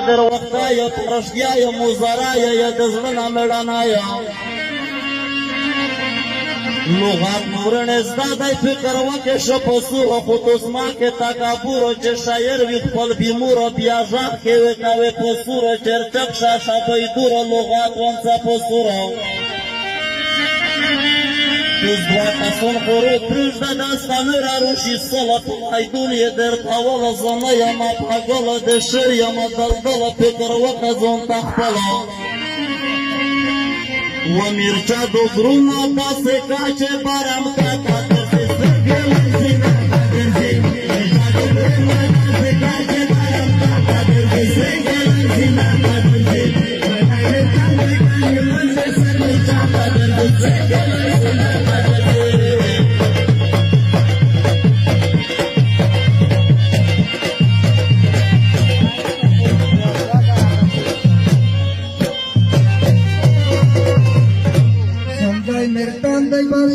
در وقتای ترشیای موزرای یا دزلنا مدانای لغت مورن ازدادای فکر وکش پسور و خودسما که تکابور و چه شایر وید پل بیمور و بیازاق که وکاوی پسور و چرچک شاشا بیدور و لغت وانسا پسور Düzdüğün kuru püzde dastanır aruşi salat Ayduniye der tavala zana yama pagala deşir yama daldala Pekar vakazon tahpala Ve mirça dozruna kase kaçe baram kaka Tersi sırgılan zina kaderzi Eşadırına kase kaçe baram kaka Tersi sırgılan zina kaderzi Venayre kandı kanı manze sarı çaka Tersi sırgılan zina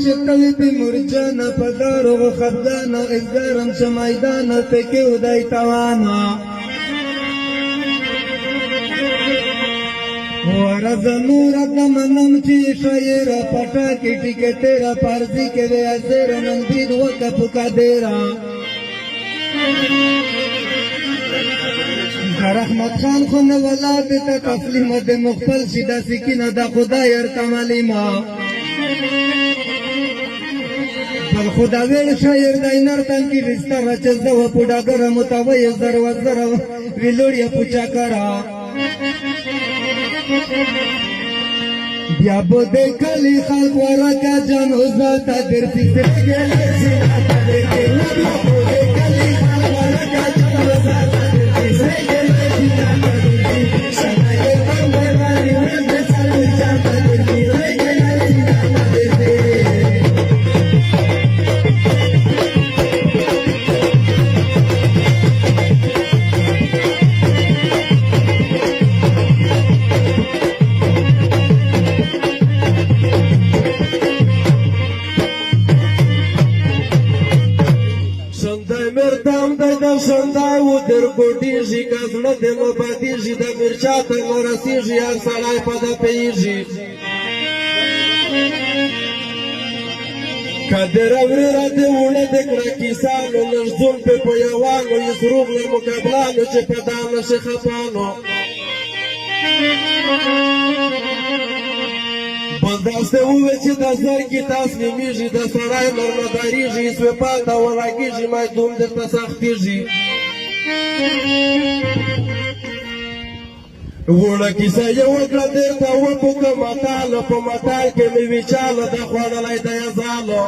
شکلی پی مرجانا پدارو و خبدانا ازدارم شمایدانا فکیو دای توانا ورز نورا دمنم چی شایرا پٹا کی ٹکے تیرا پارزی کے وے ازیر نندید وکا پکا دیرا رحمت خان خون ولاد تا تسلیم د مخفل شدا سکینه دا خدای ارتمالی ما بل خدا ویل شایر داینر تن کی رشتہ رچز دو پوڈا گر متوی زر وزر ویلوڑیا پوچا کرا بیا بو دیکھلی خلق ورا کا جان ازاتا درتی سے گلے زیادہ دیکھے بیا بو دیکھلی خلق ورا کا جان ازاتا درتی سے گلے زیادہ دیکھے سنائے بندے والی وندے سر جاتا درتی سے گلے زیادہ دیکھے شندای و در گوٹیجی کازنه دمو بادیجی دا مرچاتا مرسیجی ار سالای پدا پیجی کدر اوری را دیونه دکڑا کیسانو نشدون پی پیوانو یسروغ لرمکابلانو چه پدانو شخفانو بنداسته اوه چه دا زرگی تاسلیمیجی دا سرای مرمداریجی سوپال دا وراگیجی مای دوم در تساختیجی وړه کیسه یې وکړه دیر ته وپوکه متاله په متال کې مې ویچاله د خوړلی د یزالو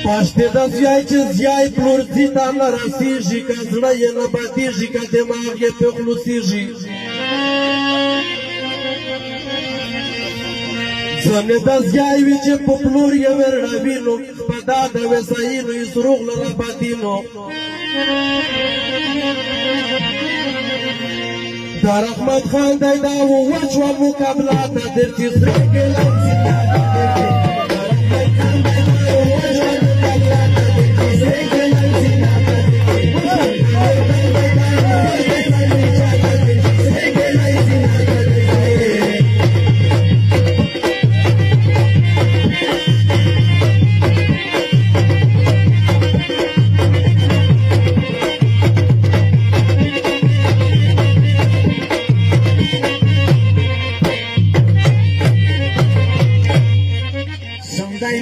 پاشتې د زیای چې زیای پلورځي ته نه رسېږي که زړه یې نه بدېږي که دماغ یې پې خلوصېږي زمې د زیای وي چې په پلور یې ورړوي نو په دا د وسایلو یې سروغ لره بدینو دا رحمت خان دی دا ووچوه مقابله ته درتې سره ګلان زیاده درتې دا رحمت خان دی دا ووچوه مقابله ته درتې سره ګلان زیاده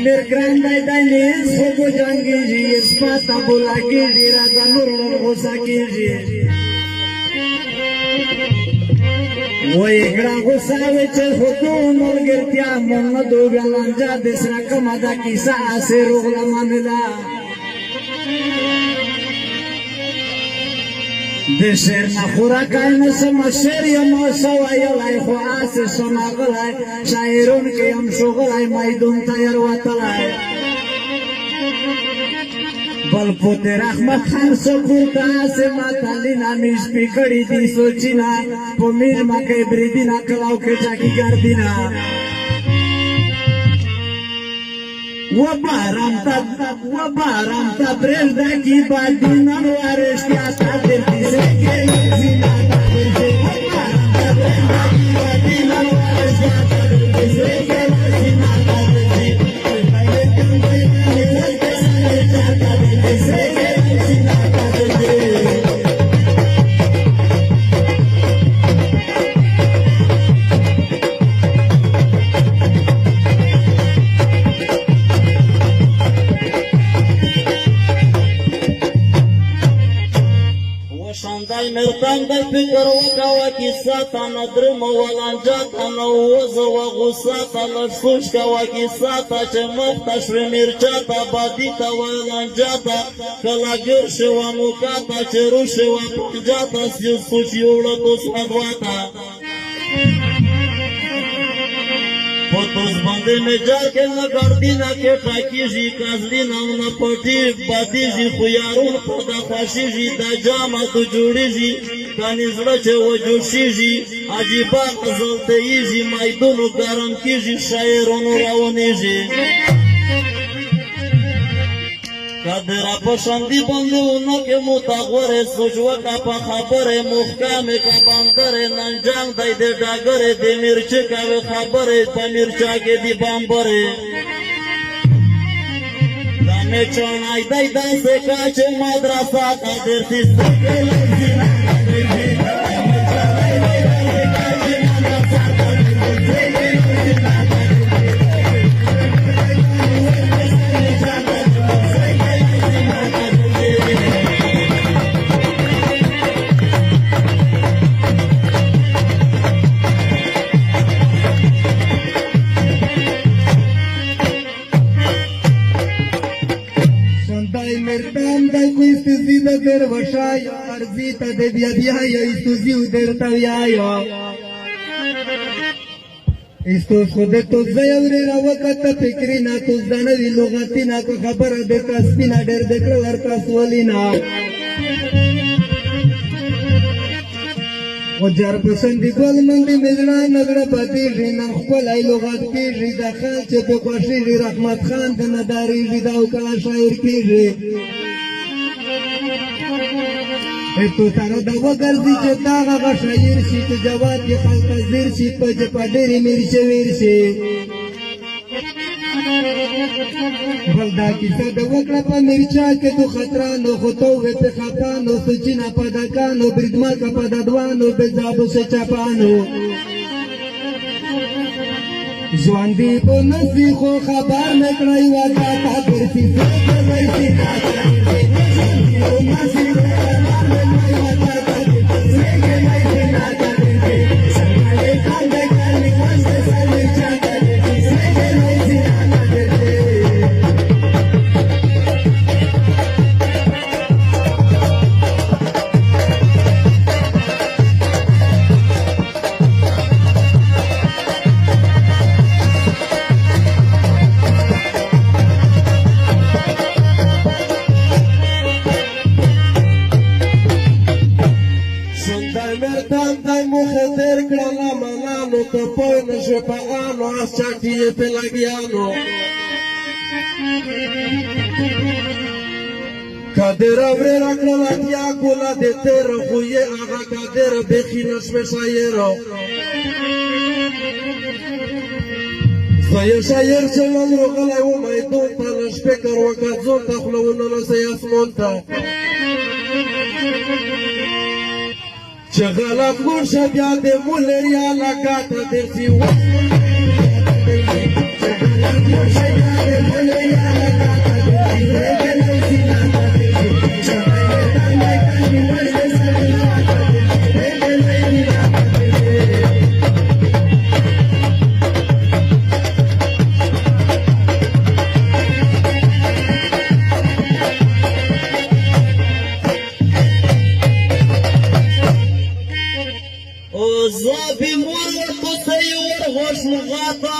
मेरे ग्रैंड दाइने सोको जांगे जी इस पाता बोला के जी राजा नूर होसा के जी वो एकड़ा गुस्सा विच होतो नूर गिरतिया मन दो गलांजा दूसरा कमादा किसा से रोगला मानला देशर ना खुरा कायन समशर यम सवाय लाई ख्वास सनागलाय शायरों के हम शोगलाय मैदून तैयार वातलाय बलपोते रहमत खान सकुता से माताली नामिश पिकड़ी दी सोचिना पोमीर माके ब्रिदिना कलाव के जाकी गर्दिना و بارم تا برزده کی بادینان وارشتی آتا درتی سکه زینا تا درتی و بارم تا برزده کی بادینان وارشتی آتا درتی سکه زینا تا درتی بایده کم بایده لکه سنه چاہتا درتی سکه زینا تا درتی شاندای مرتان دای فکر وکاوه کیسا تا ندرم ولانجا تا نووز و غصا تا لفوش کاوه کیسا تا چه مخت شوی مرچا تا بادی تا ولانجا تا کلاگر شوا موکا تا چه رو شوا پنجا تا سیو سوچ یوڑا تو سمدوا تا پتوز بنده میں جا کے نگردینا کے خاکی جی کازلینا اونا پٹی بادی جی خویارون پدا خواشی جی دا جاما تو جوڑی جی کانیزڑا چه و جوشی جی عجیبا غزلتئی جی مایدونو گرم کی جی شاعرونو راونی جی کدرا پشندی بنده اونا که متغور سجوه که پا خبر محکم که بندر ننجان دای ده ڈاگر ده مرچه که خبر پا مرچه که دی بامبره دامه چونای دای دست کاچ مدرسه قدر سیسته که لزینا در وشای ارزی تا ده بیا بیای ایستوزیو در تاویایا ایستوز خود تو زیوری را وقت فکری نا تو زنوی لغتی نا که خبر ده کسپی نا در دکر ورکاس ولی نا و جار پسندی گل مندی مزنا نگر پتی ری نا خپلای لغت کی ری دا خان چه پی خوشی ری رحمت خان ده نداری ری دا اوکلا شاعر کی ری تو سارا دا وگرزی چه داغا غا شایر شی تو جواد کی خلق زیر شی پا جپا دیری میری شویر شی بلدا کسا دا وکڑا پا مرچا که تو خطرانو خطوه پی خطانو سچینا پا دکانو بردما کا پا ددوانو بزابو سے چپانو جوان دی پو نسی خو خبر نکڑای واتا تا برسی سوکا برسی ناتا نسی poi non si pagano a sacchi e pelagiano cadera vrera clavatia cola de terra fuye aga cadera beginas mesayero Saya sayer jalan rogala o mai donta la speaker wa kazonta khulawna la sayas monta Chagalat gusha bia de muleria la gata de siwa Chagalat gusha bia de muleria la gata de siwa Zabi mora to sayor hoş lugata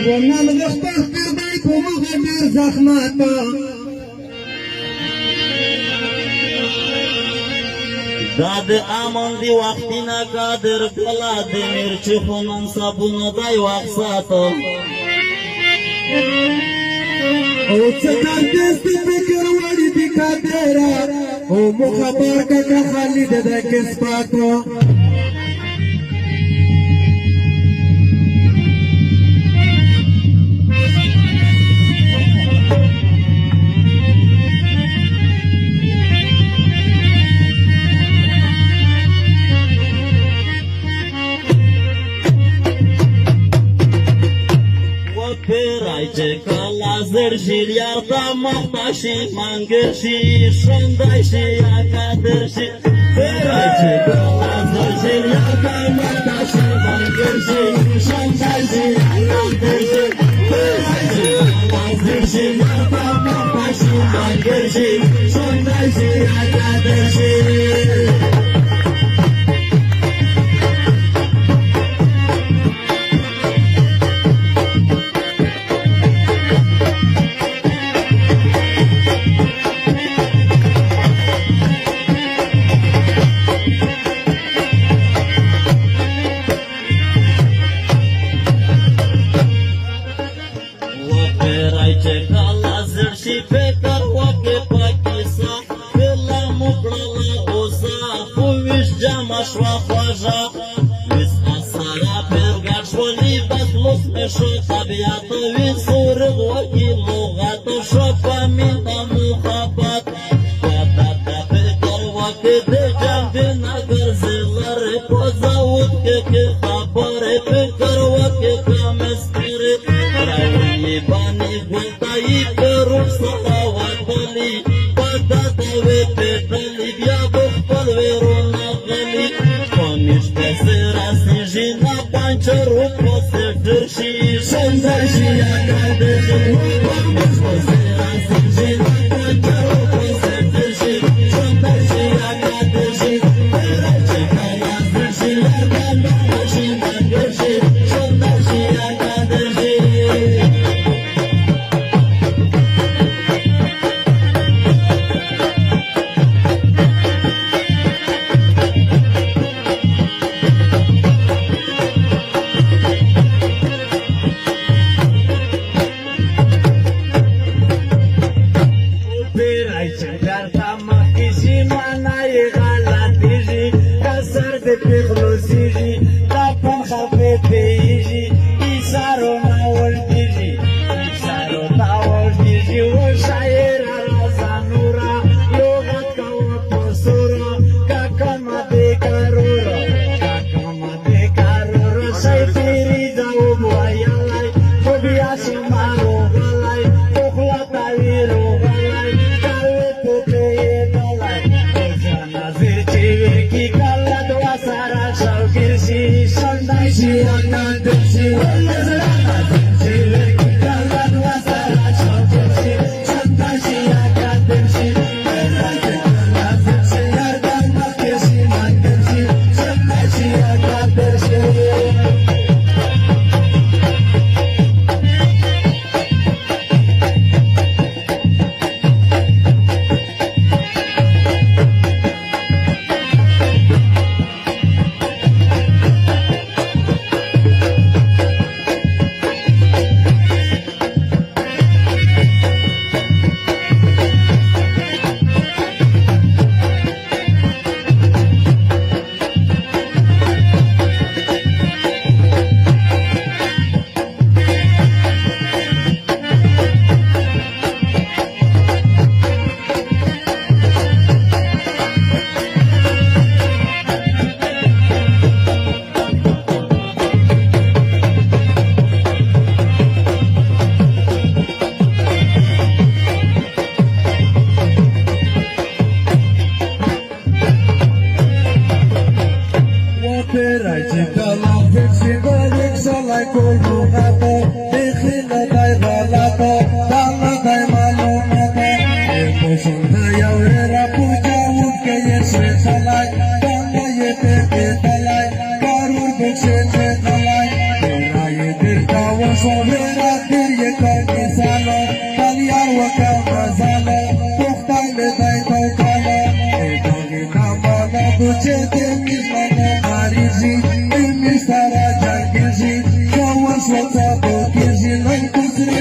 Wannan gıhtar kırday kumu gadir zakhmata داد آمن دی وقتی نقادر بلا دی مرچی خونن صابون دای وقت ساتو او څکر دست فکر وړي دي کاډرا او مخبر کا خالد د کس پاتو پیرایچه کلا زرشی یارتا مختاشی منگرشی شندایشی اکادرشی پیرایچه کلا زرشی یارتا مختاشی منگرشی شندایشی اکادرشی پیرایچه کلا زرشی یارتا مختاشی منگرشی شندایشی اکادرشی فکر وکه پاکیسا بلا مکړه اوسا خو وش جمع شوا خوژا وس اسرا پرګر شولې بس لوس مشو طبيعت وی سور وکي لغت شو پامینه محبت پتا فکر وکه د جنب نګر زلر پوزاوت کې خبر فکر وکه کم سپیرت راوي باندې ګلتای کروب سره وټلی پتا دوی پټلی بیا بخل ورونه غلی پنځ سره سجینا پنځرو په سټرشي سندشي اګادشي پنځ سره سجینا پنځرو په سټرشي سندشي اګادشي راځي کلا سجی اګادشي اګادشي سندشي اګادشي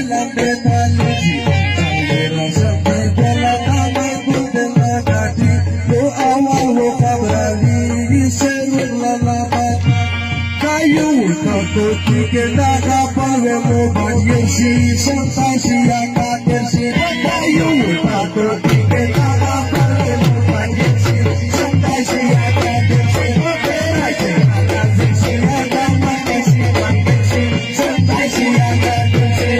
लांबे तालुची चांगले शब्द गेला कामा कुठला गाठी तो आवा हो काबराली शेरूला लाबा कायू उठतो की के दागा पावे मो भाग्यशी संताशी आका देशी कायू उठतो की के दागा पावे मो भाग्यशी संताशी आका देशी तेराचे आका देशी आका मानेशी भाग्यशी संताशी आका देशी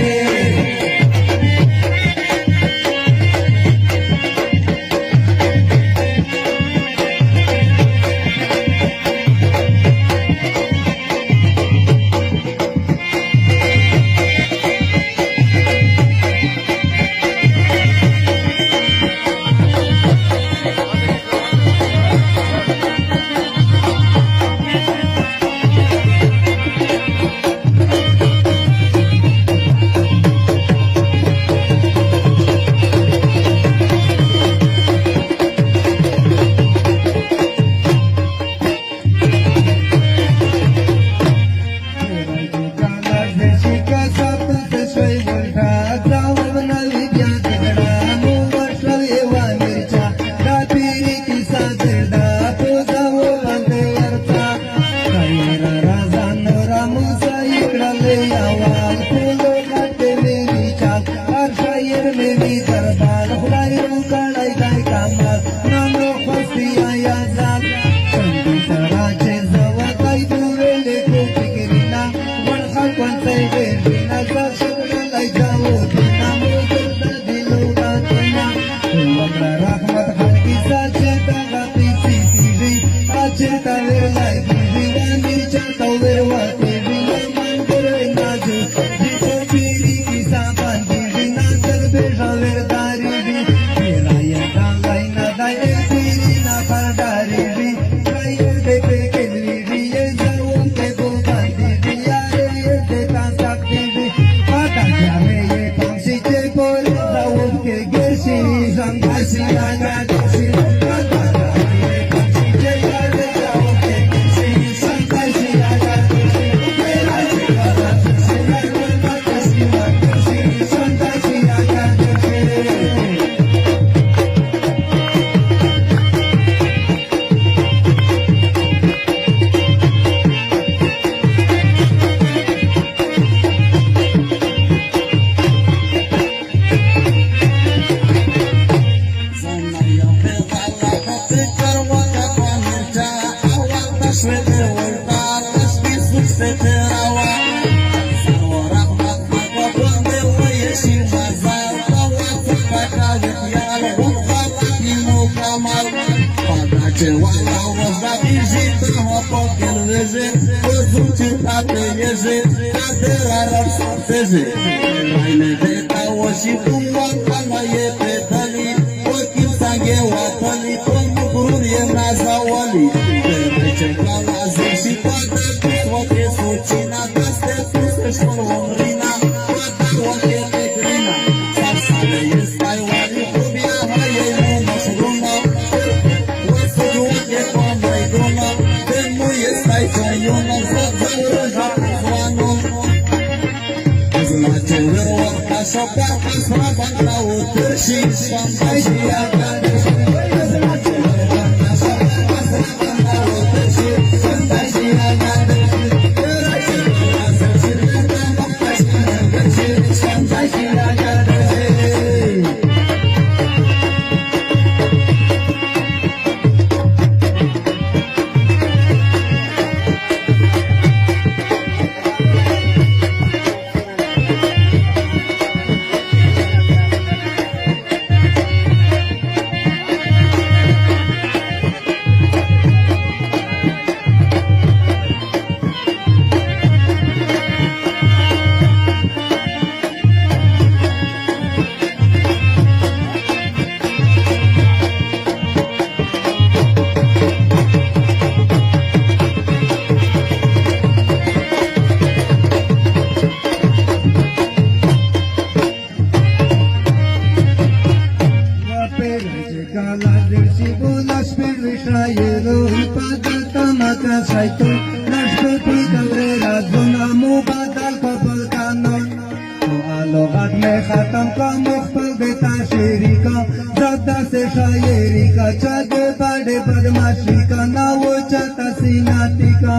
बाद में खत्म का मुख्तल बेटा शेरी का ज्यादा से शायरी का चागे बड़े बदमाशी का ना वो चाहता सीनाती का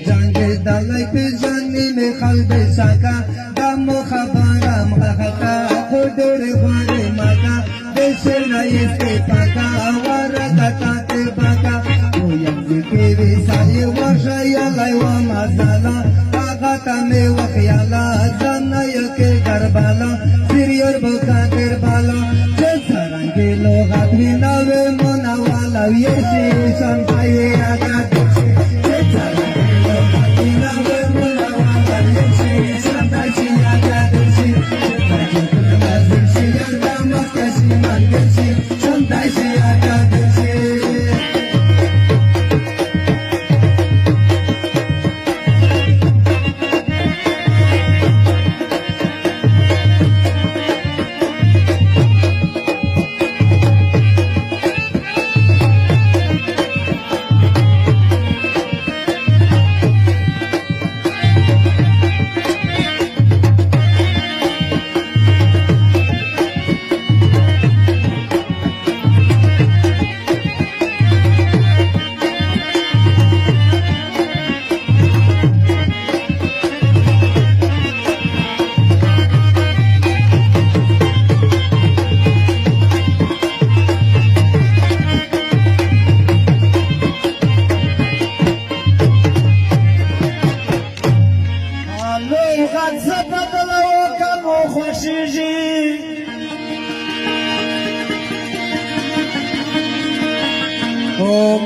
जंगे दलाई पे जानी में खलबे साका दम खबारा मखा खुदरे बारे मका देशे ना इसके पाका आवारा कताते बाका वो यंग के विसाये वर्षा यालाई वा मजाला आगाता में वखयाला जाना यके करबाला सिरियर बका करबाला जसरंगे लोग आदमी नवे मोनावाला ये शीशन पाए आगा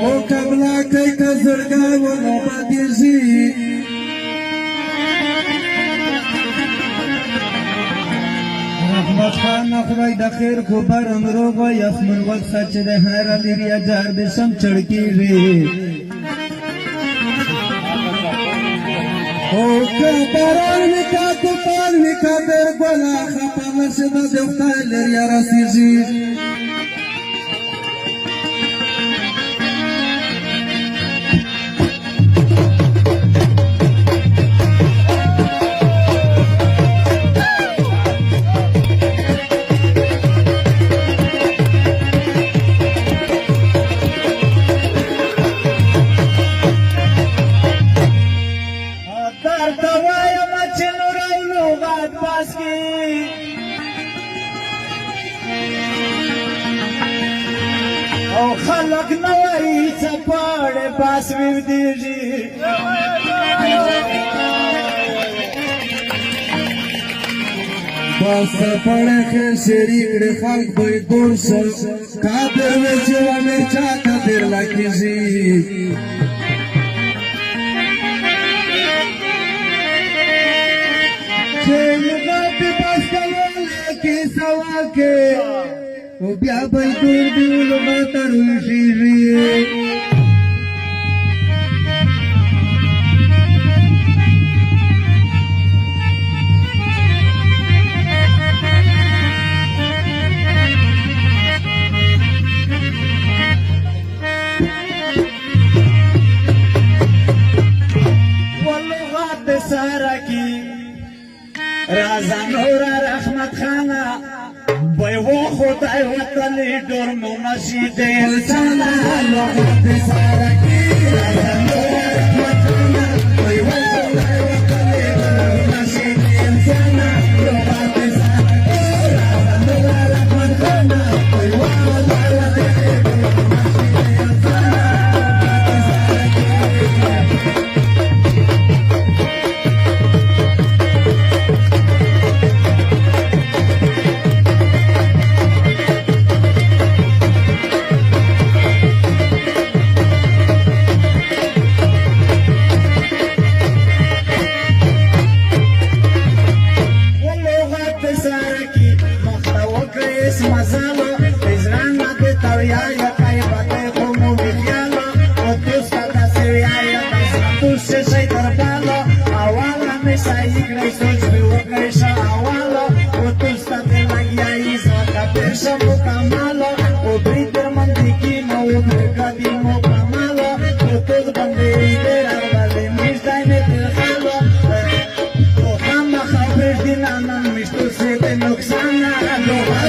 مقابله کوي که زړګی ونه پاتېږي رحمت خان خدای د خیر خو برم روغ و یاسمن وخت چې د هر لري جار به سم چړکیږي او که باران وکا طوفان وکا در ګلا خپه نشي د خدای لري راسيږي او خلق نوای چپاړې پاس وی دیږي بس پړې کې شریک د خلق به دورس کابر و چې امر چاته تیر لکېږي چې مغت بس کول کې سوا کې او بیا به دور دیول ماتر وشیږي واللغات سارا کی رازا نورا رحمت خانه بای و خدای وطنی دور ممشی دیر چانا لغت سارکی رازنور رحمتانا بای و خدای وطنی دور ممشی دیر چانا لغت سارکی رازنور رحمتانا بای و خدای وطنی دور ممشی دیر چانا से ते नुकसान लोहा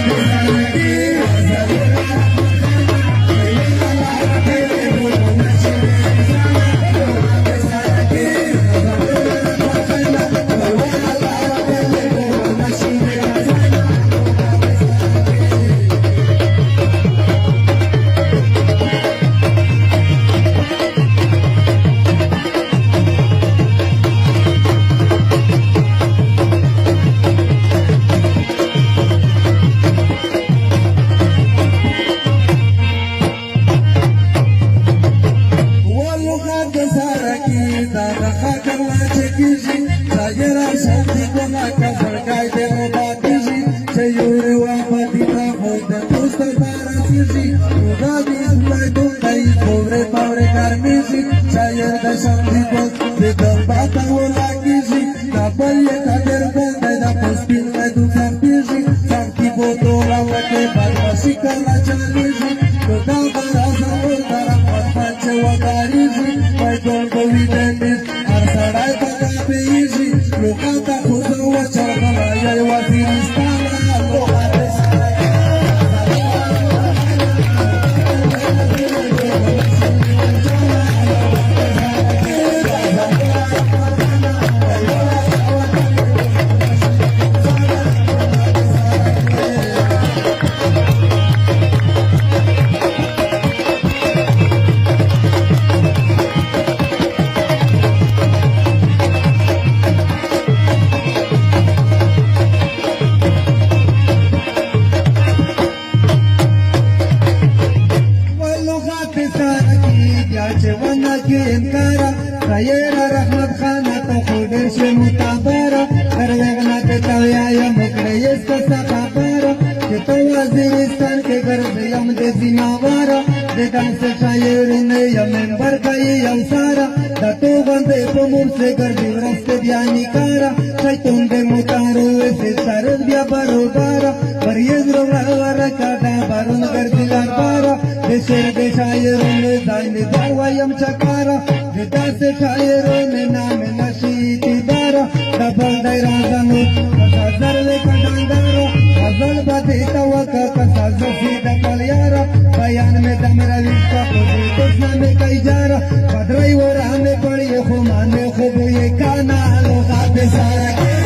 पे सारा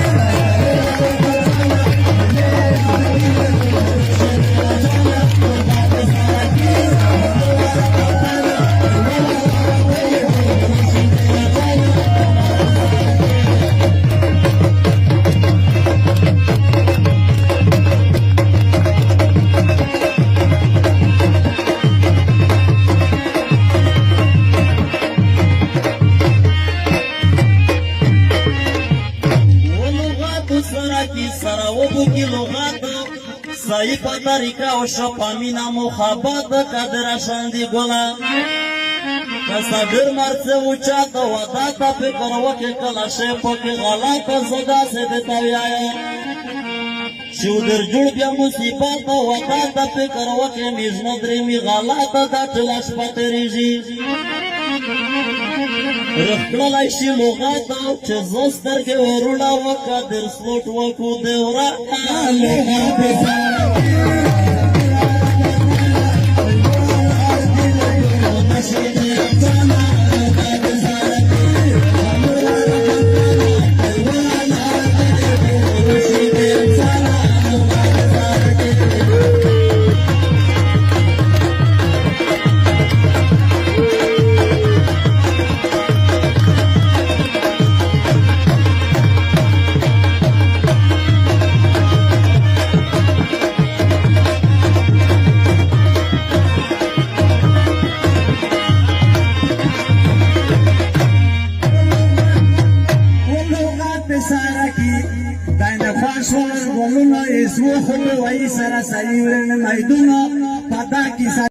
की صحیح په طریقه او شپامینا مخابات قدر شاندی ګلا کسا ډیر مرڅه اوچاته ودا ته فکر وکړه کله شی پکې غلطه زدا سه د تاویا شو در جوړ بیا مصیبت ودا ته فکر وکړه میزنه درې می غلطه د تلاش پاتریږي رخلای شي لغات او چې زستر کې ورونه وکړه سلوټ وکړو دیورا Sara Sayuren Maiduna Padaki